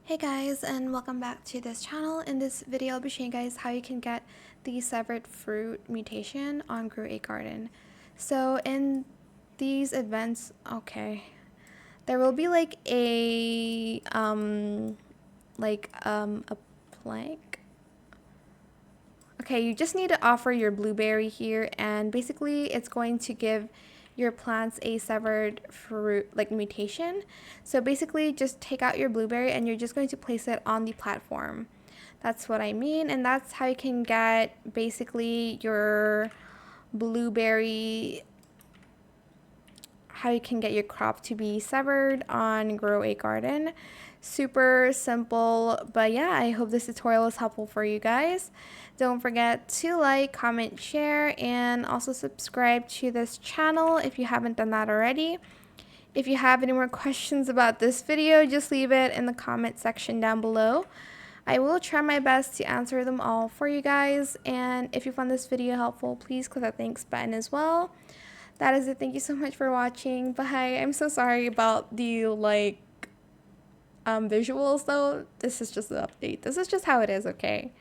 Hey guys, and welcome back to this channel. In this video I'll be showing you guys how you can get the severed fruit mutation on Grow a Garden. So in these events, there will be a plank. Okay, you just need to offer your blueberry here, and basically it's going to give your plants a severed fruit mutation. So basically just take out your blueberry and you're just going to place it on the platform. That's what I mean, and that's how you can get basically your blueberry, how you can get your crop to be severed on Grow a Garden. Super simple, but yeah, I hope this tutorial is helpful for you guys. Don't forget to like, comment, share, and also subscribe to this channel if you haven't done that already. If you have any more questions about this video, just leave it in the comment section down below. I will try my best to answer them all for you guys, and if you found this video helpful, please click that thanks button as well. That is it. Thank you so much for watching. Bye. I'm so sorry about the visuals though. This is just the update. This is just how it is, okay?